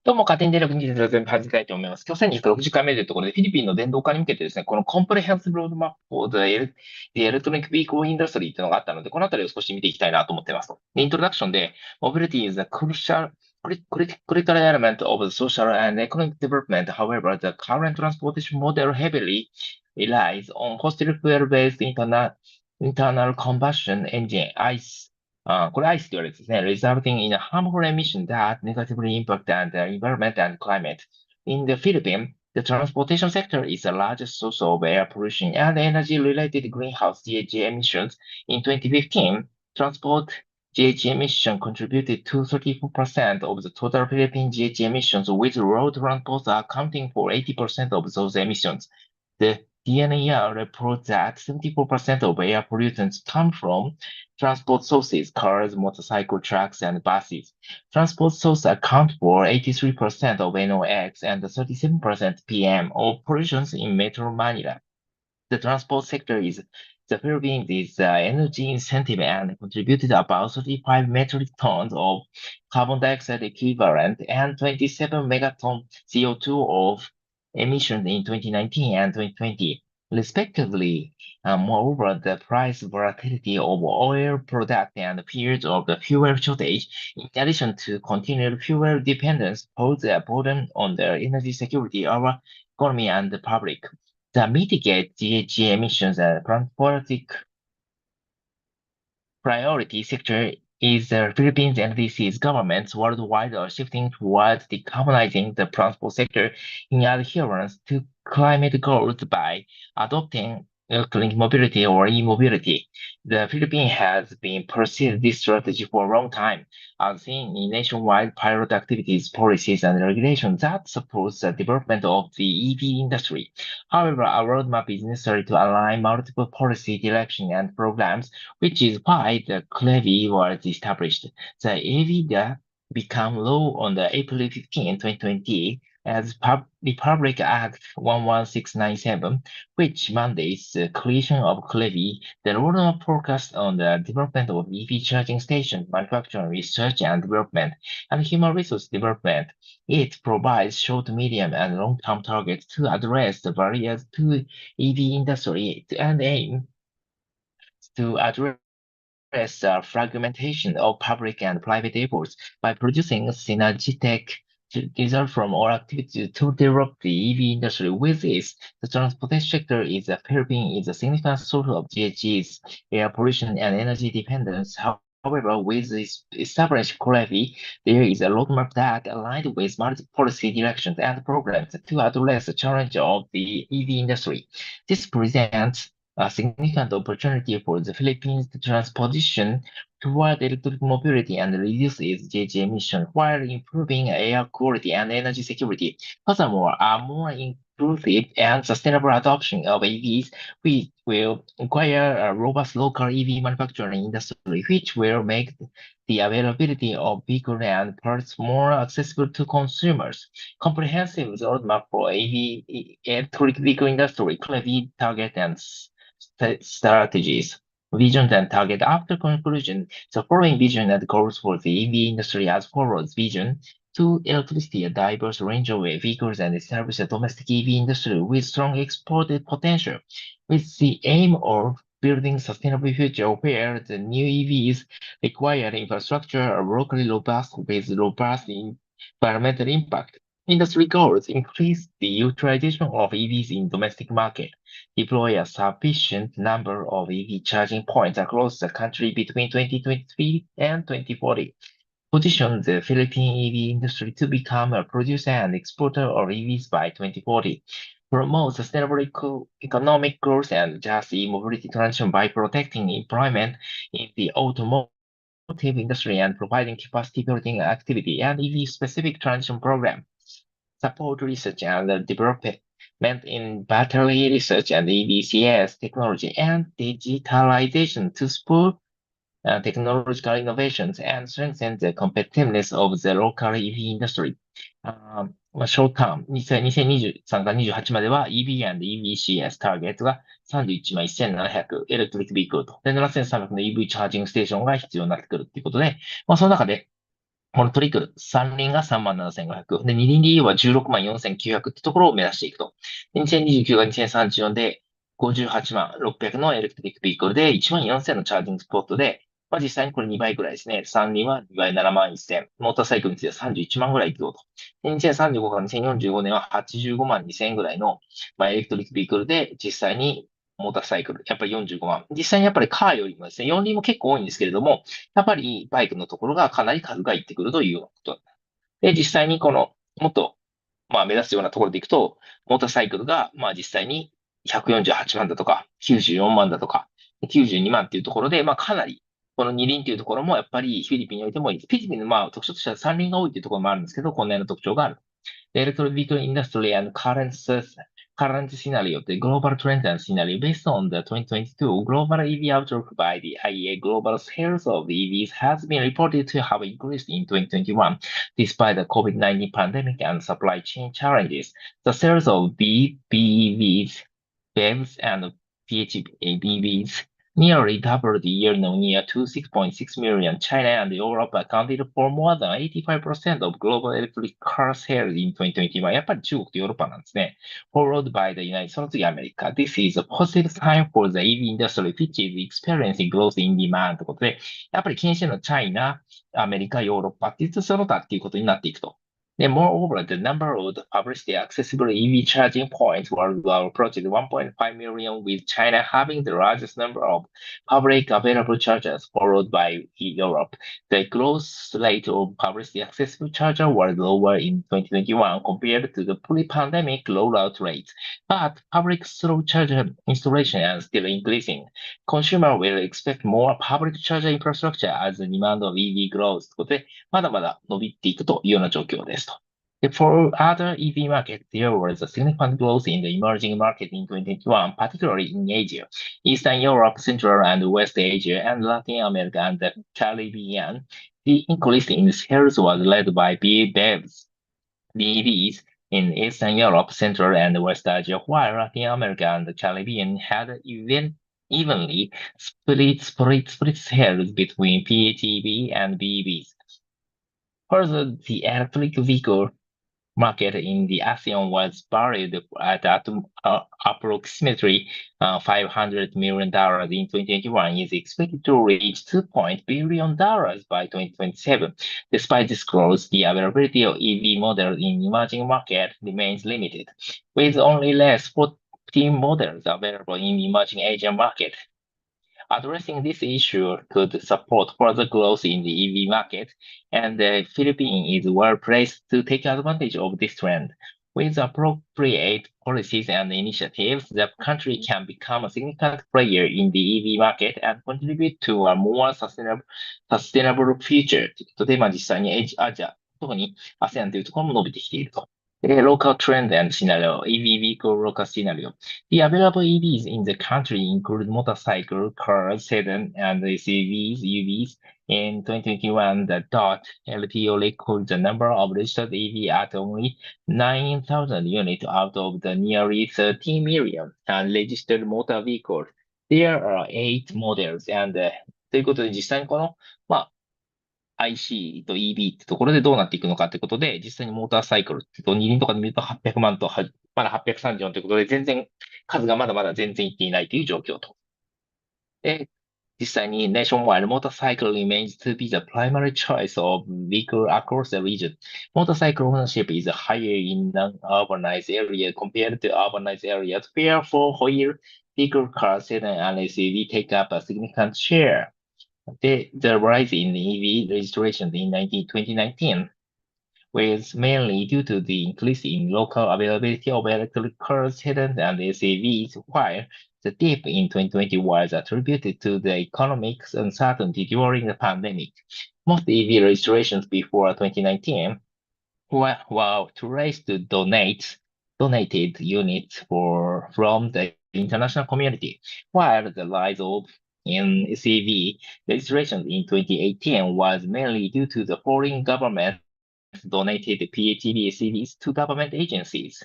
どうも、勝手に電力2.0全部始めたいと思います。今日1260回目というところで、フィリピンの電動化に向けてですね、このコンプレヘンスブロードマップ for the Electronic Vehicle Industry というのがあったので、このあたりを少し見ていきたいなと思っています。イントロダクションで、Mobility is a critical element of the social and economic development. However, the current transportation model heavily relies on fossil fuel-based internal combustion engine, ICE これ ICE と言われるんですね。resulting in a harmful emission that negatively impact the environment and climate. In the Philippines, the transportation sector is the largest source of air pollution and energy-related greenhouse GHG emissions. In 2015, transport GHG emission contributed to 34% of the total Philippine GHG emissions, with road transport accounting for 80% of those emissions. The DNER reports that 74% of air pollutants come from transport sources, cars, motorcycle trucks, and buses. Transport sources account for 83% of NOx and 37% PM of pollutions in Metro Manila. The transport sector is the Philippines is energy incentive and contributed about 35 metric tons of carbon dioxide equivalent and 27 megaton CO2 of emissions in 2019 and 2020, respectively. Moreover, the price volatility of oil product and periods of the fuel shortage, in addition to continued fuel dependence, pose a burden on the energy security of our economy and the public. To mitigate GHG emissions, and transporting priority sector is the Philippines and DC's governments worldwide are shifting towards decarbonizing the transport sector in adherence to climate goals by adopting electric mobility or e-mobility. The Philippines has been pursuing this strategy for a long time, as seen in nationwide pilot activities, policies, and regulations that support the development of the EV industry. However, a roadmap is necessary to align multiple policy directions and programs, which is why the levy was established. The levy became law on the April 15, 2020, as Republic Act 11697, which mandates the creation of levy. The roadmap focused on the development of EV charging station manufacturing, research and development, and human resource development. It provides short, medium, and long-term targets to address the barriers to EV industry and aim to address fragmentation of public and private efforts by producing synergetic results from all activities to develop the EV industry. With this, the transportation sector is a Philippines is a significant source of GHGs, air pollution, and energy dependence. However, with this established levy, there is a roadmap that aligned with multiple policy directions and programs to address the challenge of the EV industry. This presents a significant opportunity for the Philippines to transition toward electric mobility and reduce its GHG emission while improving air quality and energy security. Furthermore, a more inclusive and sustainable adoption of EVs, which will require a robust local EV manufacturing industry, which will make the availability of vehicles and parts more accessible to consumers. Comprehensive roadmap for EV electric vehicle industry, clearly target and strategies, visions and target. After conclusion, the following vision and goals for the EV industry as follows. Vision: to electricity a diverse range of vehicles and establish a domestic EV industry with strong export potential, with the aim of building sustainable future where the new EVs require infrastructure are locally robust with robust environmental impact. Industry goals: increase the utilization of EVs in domestic market, deploy a sufficient number of EV charging points across the country between 2023 and 2040. Position the Philippine EV industry to become a producer and exporter of EVs by 2040. Promote sustainable economic growth and just e-mobility transition by protecting employment in the automotive industry and providing capacity building activity and EV-specific transition program. Support research and development in battery research and EVCS technology and digitalization to support technological innovations and strengthen the competitiveness of the local EV industry. Short term、2023から28までは EV and EVCS ターゲットが31万1700エレクトリックビークルと。で、7300の EV チャージングステーションが必要になってくるっていうことで、その中でこのトリクル、3輪が37,500。で、2輪で言えば164,900ってところを目指していくと。で、2029が2034で58万600のエレクトリックビークルで14,000のチャージングスポットで、実際にこれ2倍くらいですね。3輪は2倍7万1000。モーターサイクルについては31万ぐらいいくよと。で、2035から2045年は85万2000ぐらいの、エレクトリックビークルで実際にモーターサイクル、やっぱり45万。実際にやっぱりカーよりもですね、4輪も結構多いんですけれども、やっぱりバイクのところがかなり数がいってくるというようなことで、実際にこの、もっと、目指すようなところでいくと、モーターサイクルが、実際に148万だとか、94万だとか、92万っていうところで、かなり、この二輪っていうところも、やっぱりフィリピンにおいてもいい。フィリピンの特徴としては三輪が多いっていうところもあるんですけど、こんなような特徴がある。The electric vehicle industry and current scenario, the global trend and scenario based on the 2022 global EV outlook by the IEA, global sales of EVs has been reported to have increased in 2021, despite the COVID-19 pandemic and supply chain challenges. The sales of BEVs, BEVs, and PHEVs nearly doubled year-on-year to 6.6 million. China and Europe accounted for more than 85% of global electric car sales in 2021. やっぱり中国とヨーロッパなんですね。Followed by the United States, その次アメリカ。This is a positive sign for the EV industry, which is experiencing growth in demand ということで、やっぱり禁止のチャイナ、アメリカ、ヨーロッパっていうその他っていうことになっていくと。Moreover, the number of publicly accessible EV charging points worldwide approached 1.5 million, with China having the largest number of public available chargers, followed by Europe. The growth rate of publicly accessible chargers was lower in 2021 compared to the pre-pandemic rollout rate, but public slow charger installation is still increasing. Consumer will expect more public charger infrastructure as the demand of EV grows ということで、まだまだ伸びていくというような状況ですと。For other EV markets, there was a significant growth in the emerging market in 2021, particularly in Asia, Eastern Europe, Central and West Asia, and Latin America and the Caribbean. The increase in sales was led by BEVs in Eastern Europe, Central and West Asia, while Latin America and the Caribbean had evenly split sales between PHEV and BEVs. Further, the electric vehicle market in the ASEAN was valued at approximately $500 million in 2021, is expected to reach $2 billion by 2027. Despite this growth, the availability of EV models in emerging markets remains limited, with only less 14 models available in emerging Asian market. Addressing this issue could support further growth in the EV market, and the Philippines is well placed to take advantage of this trend. With appropriate policies and initiatives, the country can become a significant player in the EV market and contribute to a more sustainable future. ということで、実際にアジア、特に ASEAN というところも伸びてきていると。Local trend and scenario, EV vehicle local scenario. The available EVs in the country include motorcycle, cars, sedan, and SUVs, UVs. In 2021, the LTO recorded the number of registered EV at only 9,000 units out of the nearly 13 million registered motor vehicles. There are 8 models, and ということで実際にこの、IC と EV ってところでどうなっていくのかってことで、実際にモーターサイクルってと二輪とかで見ると800万と、まだ834ということで、全然数がまだまだ全然いっていないという状況と。で、実際に nationwide motorcycle remains to be the primary choice of vehicle across the region. Motorcycle ownership is higher in non-urbanized areas compared to urbanized areas, where four-wheel vehicle cars, sedan, and SUV take up a significant share. The rise in EV registrations in 2019 was mainly due to the increase in local availability of electric cars, sedans, and SUVs, while the dip in 2020 was attributed to the economic uncertainty during the pandemic. Most EV registrations before 2019 were traced to donated units from the international community, while the rise of in CV registrations in 2018 was mainly due to the foreign governments donated PHEV CVs to government agencies.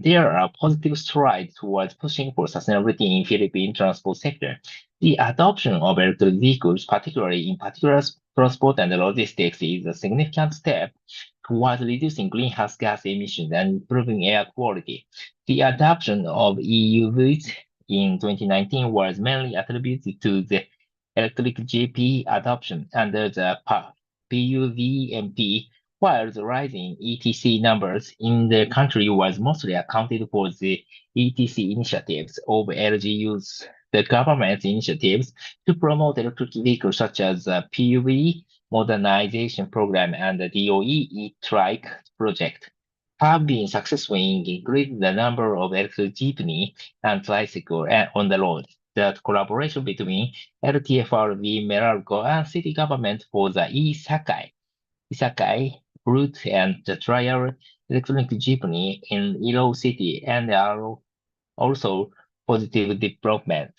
There are positive strides towards pushing for sustainability in Philippine transport sector. The adoption of electric vehicles, particularly in particular transport and logistics, is a significant step towards reducing greenhouse gas emissions and improving air quality. The adoption of EUVs in 2019 was mainly attributed to the electric GP adoption under the PUVMP, while the rising ETC numbers in the country was mostly accounted for the ETC initiatives of LGUs. The government's initiatives to promote electric vehicles such as the PUV modernization program and the DOE e-trike project have been successful in increasing the number of electric jeepney and tricycle on the road. The collaboration between LTFRB Meralco and city government for the Isakai route and the trial electronic jeepney in Ilo City and are also positive development.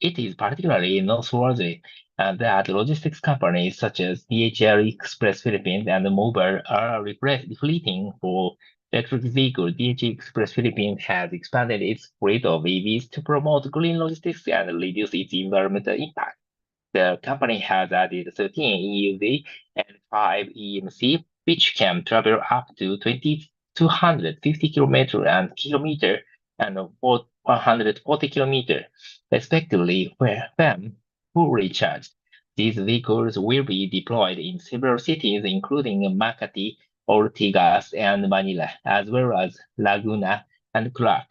It is particularly noteworthy that logistics companies such as DHL Express Philippines and Mobile are reflecting for electric vehicles. DHL Express Philippines has expanded its fleet of EVs to promote green logistics and reduce its environmental impact. The company has added 13 EUV and 5 EMC, which can travel up to 250 kilometer and 140 kilometers, respectively, when fully charged. These vehicles will be deployed in several cities, including Makati, Ortigas, and Manila, as well as Laguna and Clark,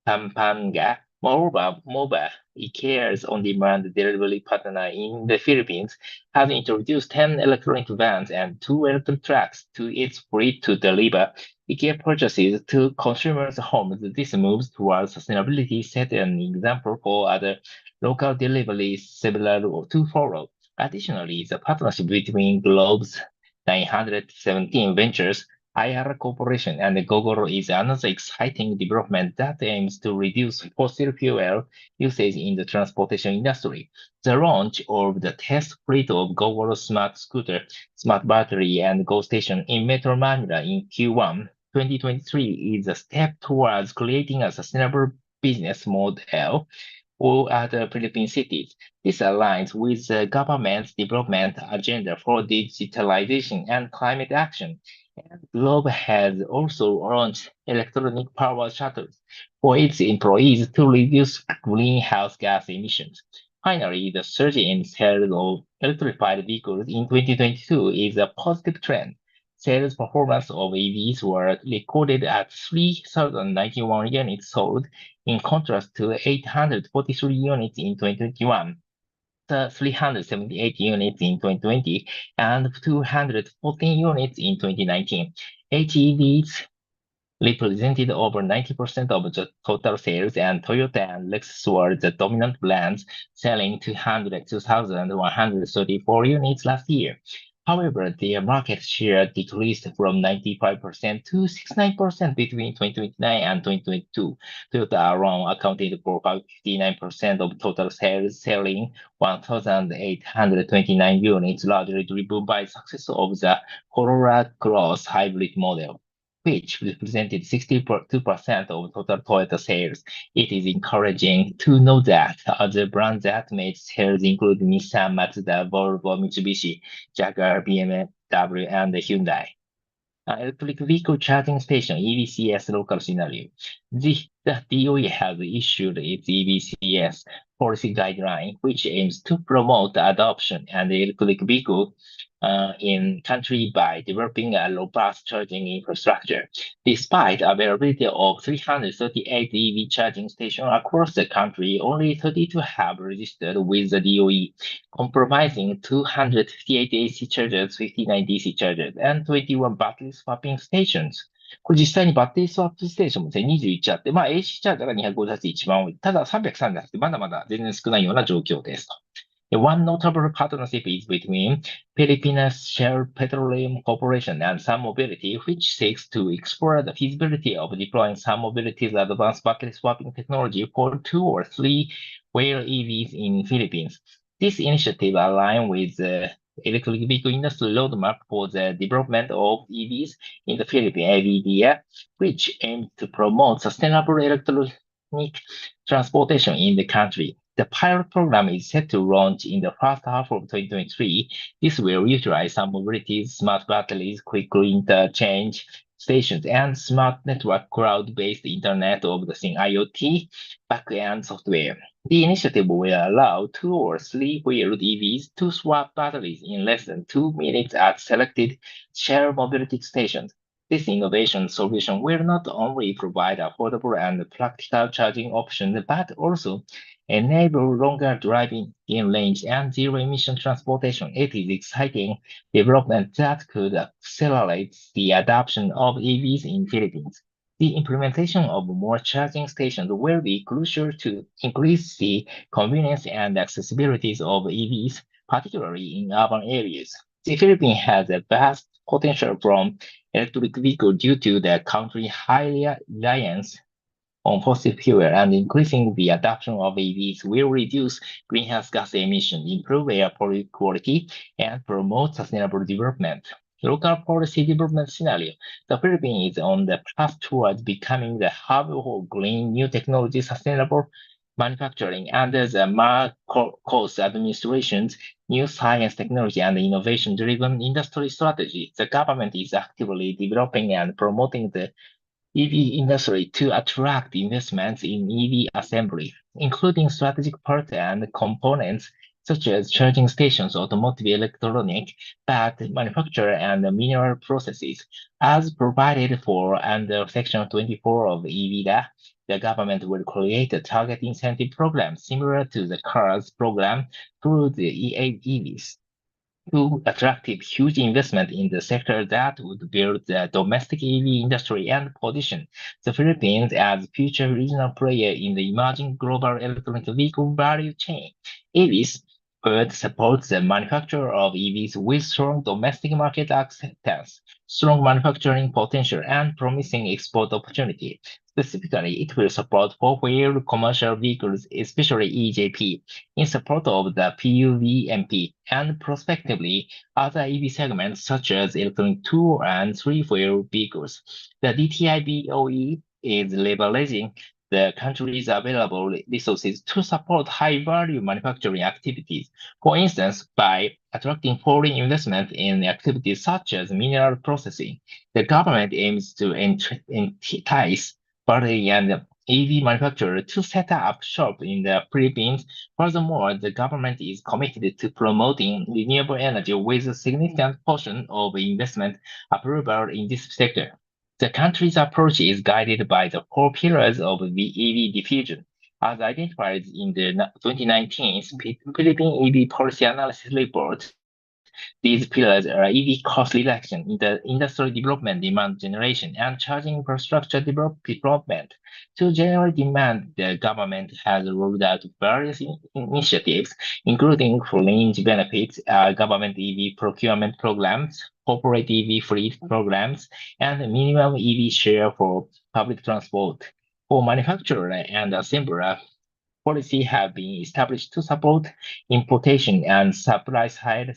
Pampanga. Moreover, Mobile, IKEA's on-demand delivery partner in the Philippines, has introduced 10 electronic vans and 2 electric trucks to its fleet to deliver IKEA purchases to consumers' homes. This moves towards sustainability set an example for other local deliveries similar to follow. Additionally, the partnership between Globe's 917 Ventures IR Corporation and Gogoro is another exciting development that aims to reduce fossil fuel usage in the transportation industry. The launch of the test fleet of Gogoro Smart Scooter, Smart Battery, and Go Station in Metro Manila in Q1 2023 is a step towards creating a sustainable business model for other Philippine cities. This aligns with the government's development agenda for digitalization and climate action. And Globe has also launched electronic power shuttles for its employees to reduce greenhouse gas emissions. Finally, the surge in sales of electrified vehicles in 2022 is a positive trend. Sales performance of EVs were recorded at 3,091 units sold, in contrast to 843 units in 2021, 378 units in 2020, and 214 units in 2019. HEVs represented over 90% of the total sales, and Toyota and Lexus were the dominant brands, selling 202,134 units last year. However, their market share decreased from 95% to 69% between 2029 and 2022. Toyota alone accounted for 59% of total sales, selling 1,829 units, largely driven by the success of the Corolla Cross hybrid model, which represented 62% of total Toyota sales. It is encouraging to know that other brands that made sales include Nissan, Mazda, Volvo, Mitsubishi, Jaguar, BMW, and Hyundai. Electric vehicle charging station EVCS local scenario. The DOE has issued its EVCS policy guideline, which aims to promote the adoption and electric vehicle in country by developing a robust charging infrastructure. Despite availability of 338 EV charging stations across the country, only 32 have registered with the DOE, comprising 258 AC chargers, 59 DC chargers, and 21 battery swapping stations.これ実際にバッテリースワップステーションも21あって、AC チャージャーが258一番多い。ただ338ってまだまだ全然少ないような状況ですと。One notable partnership is between Philippines Shell Petroleum Corporation and Sun Mobility, which seeks to explore the feasibility of deploying Sun Mobility's advanced battery swapping technology for 2 or 3 wheel EVs in Philippines. This initiative aligns with the electric vehicle industry roadmap for the development of EVs in the Philippines, AVDA, which aims to promote sustainable electronic transportation in the country. The pilot program is set to launch in the first half of 2023. This will utilize some mobility, smart batteries, quick interchange stations, and smart network cloud-based Internet of the Things IoT backend software. The initiative will allow 2 or 3-wheeled EVs to swap batteries in less than 2 minutes at selected shared mobility stations. This innovation solution will not only provide affordable and practical charging options, but also enable longer driving in range and zero-emission transportation. It is exciting development that could accelerate the adoption of EVs in Philippines. The implementation of more charging stations will be crucial to increase the convenience and accessibility of EVs, particularly in urban areas. The Philippines has a vast potential from electric vehicles due to the country's high reliance on fossil fuel, and increasing the adoption of EVs will reduce greenhouse gas emissions, improve air quality, and promote sustainable development. Local policy development scenario. The Philippines is on the path towards becoming the hub for green, new technology, sustainable manufacturing under the Marcos administration's new science, technology, and innovation-driven industry strategy. The government is actively developing and promoting the EV industry to attract investments in EV assembly, including strategic parts and components such as charging stations, automotive electronic, battery manufacture, and mineral processes. As provided for under Section 24 of EVDA, the government will create a target incentive program similar to the CARS program through the EVs to attract huge investment in the sector that would build the domestic EV industry and position the Philippines as future regional player in the emerging global electric vehicle value chain. EVs would support the manufacture of EVs with strong domestic market acceptance, strong manufacturing potential, and promising export opportunity. Specifically, it will support four-wheeled commercial vehicles, especially EJP, in support of the PUVMP, and prospectively other EV segments such as electronic 2 and 3-wheel vehicles. The DTI-BOE is leveraging the country's available resources to support high-value manufacturing activities. For instance, by attracting foreign investment in activities such as mineral processing, the government aims to entice battery and EV manufacturers to set up shop in the Philippines. Furthermore, the government is committed to promoting renewable energy with a significant portion of investment approval in this sector. The country's approach is guided by the 4 pillars of the EV diffusion, as identified in the 2019 Philippine EV Policy Analysis Report. These pillars are EV cost reduction, industrial development, demand generation, and charging infrastructure development. To generate demand, the government has rolled out various initiatives, including fringe benefits, government EV procurement programs, corporate EV fleet programs, and minimum EV share for public transport. For manufacturer and assembler, policy have been established to support importation and supply side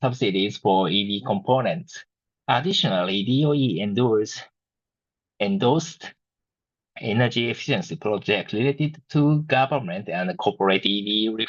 subsidies for EV components. Additionally, DOE endorsed energy efficiency project related to government and corporate EV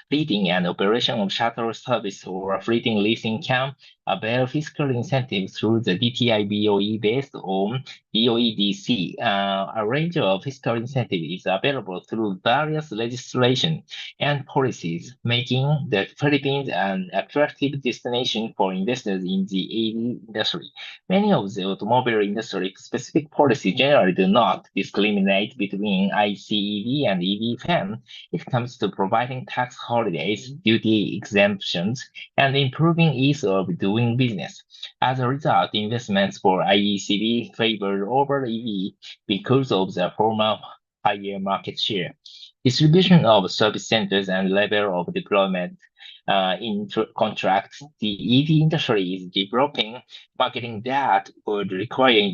fleeting and operation of shuttle service or fleeting leasing can avail fiscal incentives through the DTI BOE based on DOEDC. A range of fiscal incentive is available through various legislation and policies, making the Philippines an attractive destination for investors in the EV industry. Many of the automobile industry specific policies generally do not discriminate between ICEV and EV fan. It comes to providing tax holidays, duty exemptions, and improving ease of doing business. As a result, investments for IECV favor over EV because of the former higher market share. Distribution of service centers and level of deployment in contract, the EV industry is developing marketing that would require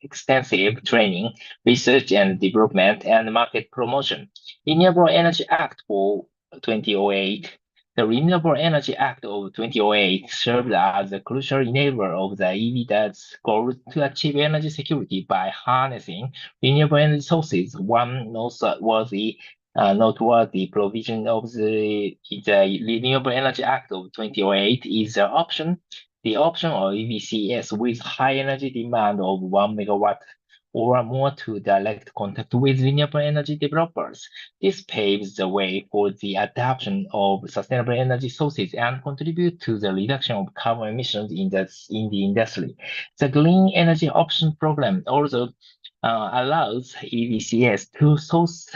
extensive training, research and development, and market promotion. Renewable Energy Act for 2008, The Renewable Energy Act of 2008 served as a crucial enabler of the EV's goal to achieve energy security by harnessing renewable energy sources. One noteworthy provision of the Renewable Energy Act of 2008 is the option of EVCS with high energy demand of 1 megawatt or more to direct contact with renewable energy developers. This paves the way for the adoption of sustainable energy sources and contribute to the reduction of carbon emissions in the industry. The Green Energy Option Program also allows EVCS to source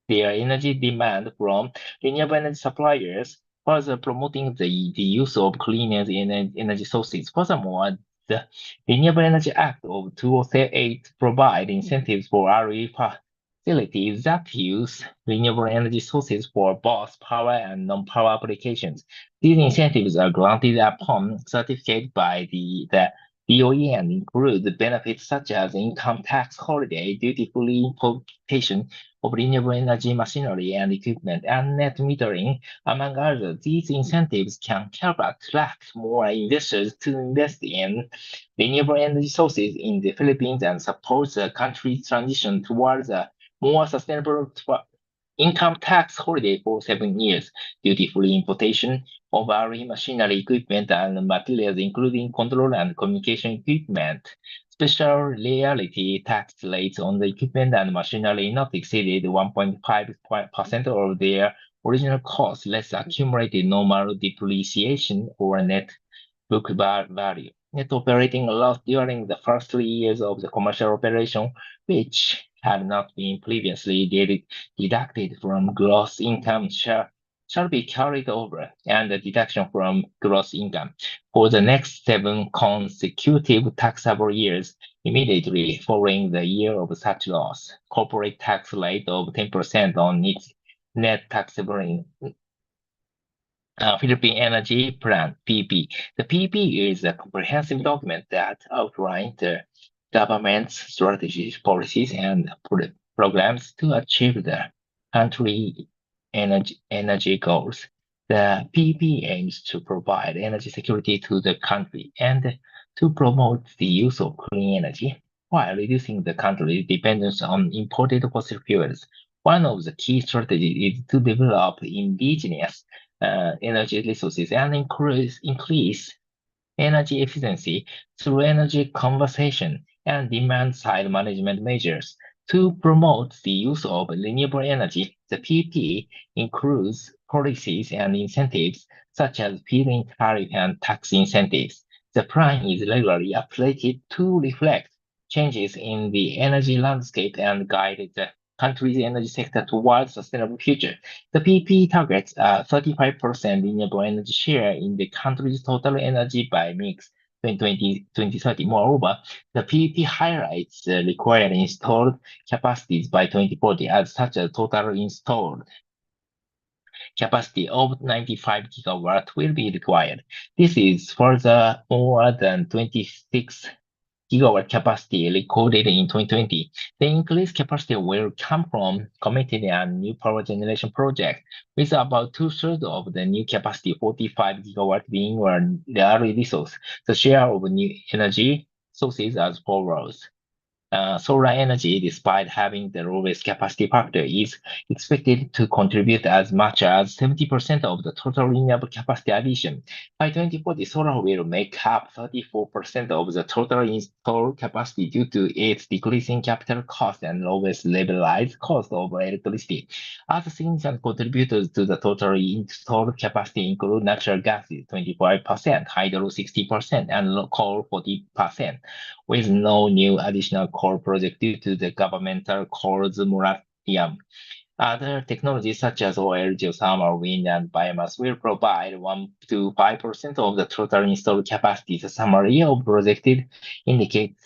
their energy demand from renewable energy suppliers, further promoting the use of clean energy sources. Furthermore, the Renewable Energy Act of 2008 provides incentives for RE facilities that use renewable energy sources for both power and non-power applications. These incentives are granted upon certificate by the DOE and include benefits such as income tax holiday, duty-free importation of renewable energy machinery and equipment, and net metering, among others. These incentives can help attract more investors to invest in renewable energy sources in the Philippines and support the country's transition towards a more sustainable income tax holiday for 7 years, duty-free importation of RE machinery, equipment, and materials, including control and communication equipment. Special reality tax rates on the equipment and machinery not exceeded 1.5% of their original cost, less accumulated normal depreciation or net book value. Net operating loss during the first 3 years of the commercial operation, which had not been previously deducted from gross income, shall be carried over, and the deduction from gross income for the next 7 consecutive taxable years immediately following the year of such loss. Corporate tax rate of 10% on its net taxable Philippine Energy Plan, PP. The PP is a comprehensive document that outlines the government's strategies, policies, and programs to achieve the country energy goals. The PP aims to provide energy security to the country and to promote the use of clean energy while reducing the country's dependence on imported fossil fuels. One of the key strategies is to develop indigenous energy resources and increase energy efficiency through energy conservation and demand-side management measures. To promote the use of renewable energy, the PP includes policies and incentives such as feed-in tariff and tax incentives. The plan is regularly updated to reflect changes in the energy landscape and guide the country's energy sector towards a sustainable future. The PP targets a 35% renewable energy share in the country's total energy by mix 2030. Moreover, the PP highlights the required installed capacities by 2040 as such a total installed capacity of 95 gigawatt will be required. This is further more than 26 gigawatt capacity recorded in 2020. The increased capacity will come from committed and new power generation projects, with about two-thirds of the new capacity, 45 gigawatt, being the early resource. The share of new energy sources as follows. Solar energy, despite having the lowest capacity factor, is expected to contribute as much as 70% of the total renewable capacity addition. By 2040, solar will make up 34% of the total installed capacity due to its decreasing capital cost and lowest levelized cost of electricity. Other significant contributors to the total installed capacity include natural gas 25%, hydro 60%, and coal 40%. With no new additional coal project due to the governmental coal's moratorium. Other technologies such as oil, geothermal, wind, and biomass will provide 1 to 5% of the total installed capacity. The summary of projected indicates